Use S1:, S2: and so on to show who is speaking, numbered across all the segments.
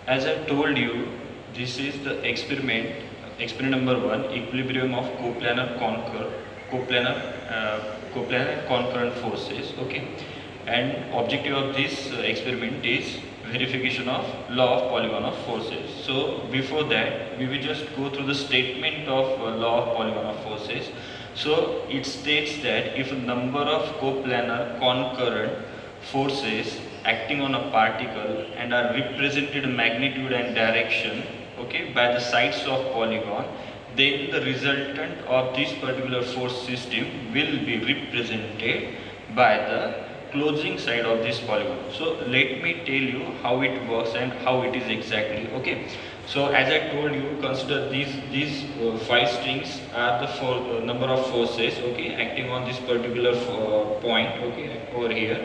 S1: As I told you, this is the experiment number 1, equilibrium of coplanar concurrent forces. Okay, and objective of this experiment is verification of law of polygon of forces. So before that, we will just go through the statement of law of polygon of forces. So it states that if a number of coplanar concurrent forces acting on a particle and are represented magnitude and direction, okay, by the sides of polygon, then the resultant of this particular force system will be represented by the closing side of this polygon. So let me tell you how it works and how it is exactly. Okay, so as I told you, consider these 5 strings are the number of forces, okay, acting on this particular point, okay, over here.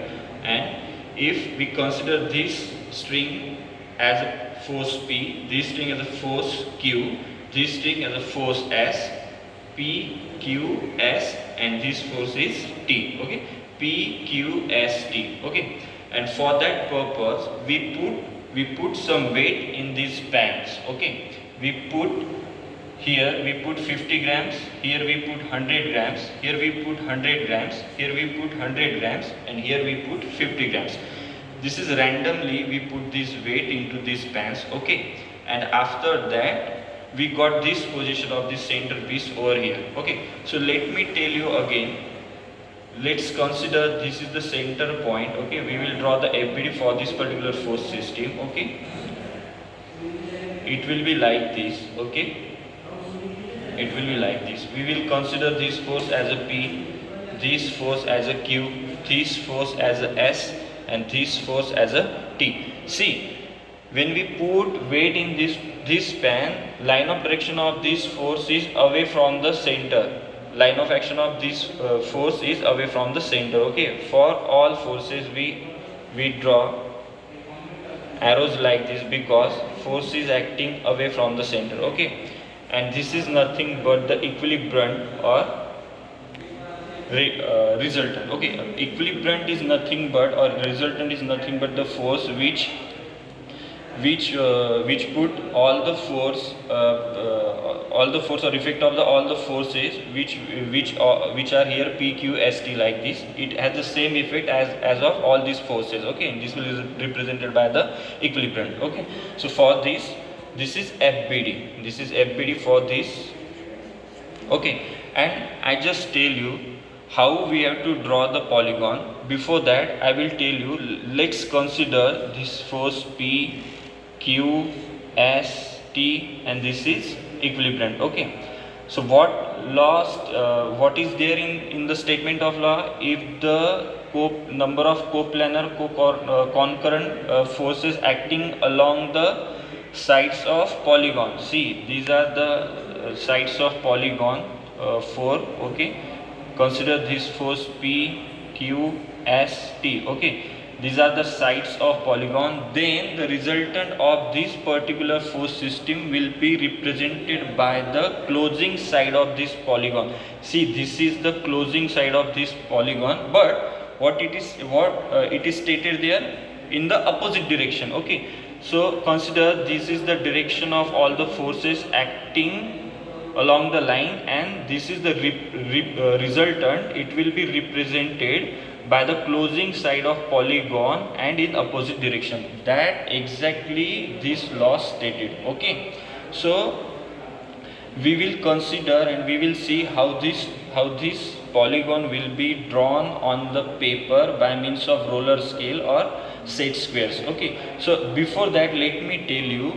S1: And if we consider this string as a force P, this string as a force Q, this string as a force S, P, Q, S, and this force is T. Okay, P, Q, S, T. Okay, and for that purpose, we put some weight in these pans. Okay, we put 50 grams, here we put 100 grams, here we put 100 grams, here we put 100 grams, and here we put 50 grams. This is randomly we put this weight into these pans. Okay, and after that we got this position of this centerpiece over here. Okay, so let me tell you again. Let's consider this is the center point. Okay, we will draw the FBD for this particular force system. Okay, it will be like this. Okay, it will be like this. We will consider this force as a P, this force as a Q, this force as a S, and this force as a T. See, when we put weight in this span, line of direction of this force is away from the center. Line of action of this force is away from the center. Okay, for all forces we draw arrows like this because force is acting away from the center. Okay, and this is nothing but the equilibrant or resultant. Okay, equilibrant is nothing but, or resultant is nothing but the force which put all the force or effect of all the forces which are here P, Q, S, T like this. It has the same effect as of all these forces. Okay, and this will be represented by the equilibrant. Okay, so for this is FBD. This is FBD for this. Okay, and I just tell you how we have to draw the polygon. Before that, I will tell you, let's consider this force P, Q, S, T, and this is equilibrant. Okay, so what is there in the statement of law? If the number of coplanar concurrent forces acting along the sides of polygon, see, these are the sides of polygon 4. Okay, consider this force P, Q, S, T. Okay, these are the sides of polygon. Then the resultant of this particular force system will be represented by the closing side of this polygon. See, this is the closing side of this polygon, but what it is stated there in the opposite direction. Okay, so consider this is the direction of all the forces acting along the line, and this is the resultant. It will be represented by the closing side of polygon and in opposite direction. That exactly this law stated. Okay, so we will consider and we will see how this polygon will be drawn on the paper by means of roller scale or set squares. Okay, so before that, let me tell you,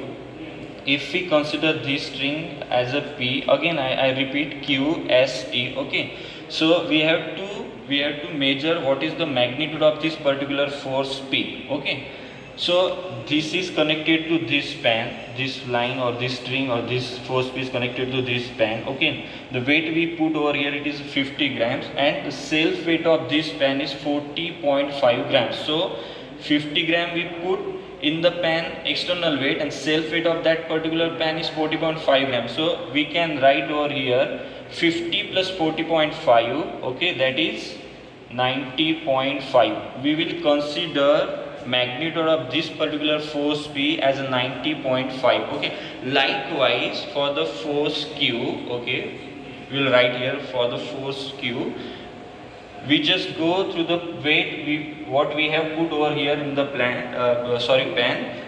S1: if we consider this string as a P, again I repeat Q, S, T. Okay, so we have to measure what is the magnitude of this particular force P. Okay, so this is connected to this span, this line or this string or this force P is connected to this span. Okay, the weight we put over here, it is 50 grams, and the self weight of this span is 40.5 grams. So 50 gram we put in the pan external weight, and self weight of that particular pan is 40.5 grams. So we can write over here 50 plus 40.5. Okay, that is 90.5. We will consider magnitude of this particular force P as a 90.5. Okay, likewise for the force Q, okay, we will write here for the force Q, we just go through the weight what we have put over here in the pan,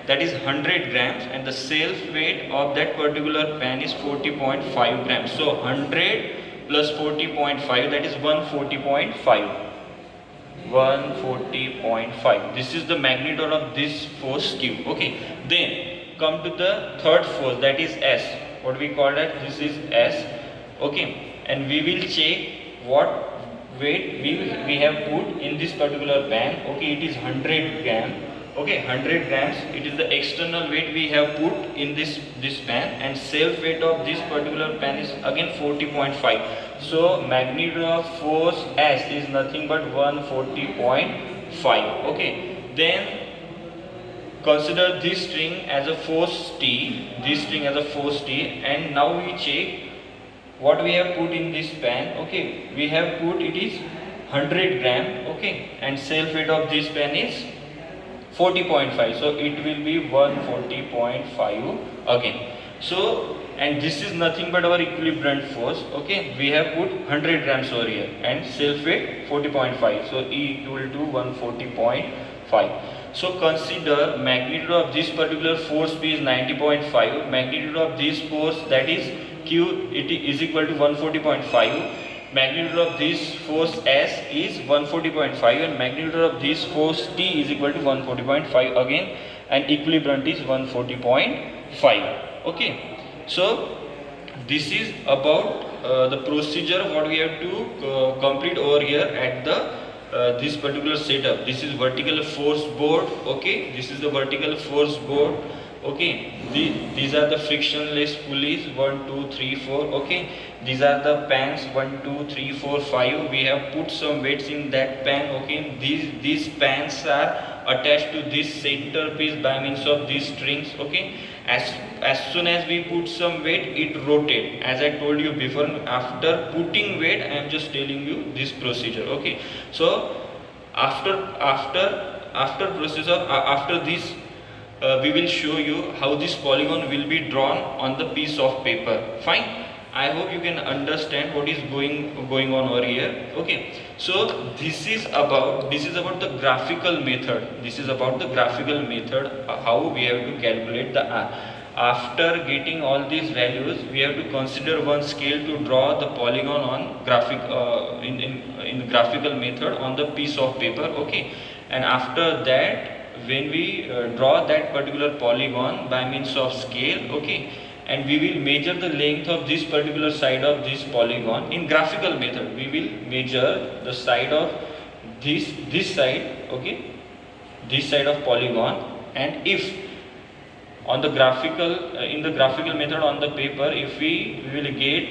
S1: that is 100 grams, and the self weight of that particular pan is 40.5 grams. So 100 plus 40.5, that is 140.5. 140.5. This is the magnitude of this force Q. Okay, then come to the third force, that is S. What we call that? This is S. Okay, and we will check what weight we have put in this particular pan. Okay, it is 100 gram. Okay, 100 grams, it is the external weight we have put in this pan, and self weight of this particular pan is again 40.5. so magnitude of force S is nothing but 140.5. okay, then consider this string as a force T, and now we check what we have put in this pan. Okay, we have put it is 100 gram. Okay, and self weight of this pan is 40.5, so it will be 140.5 again. So, and this is nothing but our equilibrium force. Okay, we have put 100 grams over here and self weight 40.5, so E equal to 140.5. So consider magnitude of this particular force P is 90.5, magnitude of this force, that is Q, it is equal to 140.5. Magnitude of this force S is 140.5, and magnitude of this force T is equal to 140.5 again, and equilibrium is 140.5. okay, so this is about the procedure what we have to complete over here at the this particular setup. This is vertical force board. Okay, this is the vertical force board. Okay, these are the frictionless pulleys 1 2 3 4. okay, these are the pans 1 2 3 4 5. we have put some weights in that pan. Okay, these pans are attached to this centerpiece by means of these strings. Okay, as soon as we put some weight, it rotate. As I told you before, after putting weight, I am just telling you this procedure. Okay, so after this, we will show you how this polygon will be drawn on the piece of paper. Fine, I hope you can understand what is going on over here. Okay, so this is about the graphical method. How we have to calculate the R. After getting all these values, we have to consider one scale to draw the polygon on in graphical method on the piece of paper. Okay, and after that, when we draw that particular polygon by means of scale, okay, and we will measure the length of this particular side of this polygon in graphical method. We will measure the side of this side, okay, this side of polygon, and if on the graphical in the graphical method on the paper, if we will get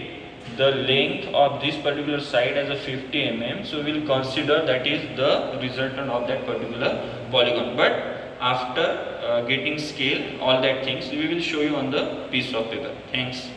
S1: the length of this particular side as a 50 mm, so we will consider that is the resultant of that particular polygon. But after getting scale, all that things we will show you on the piece of paper. Thanks.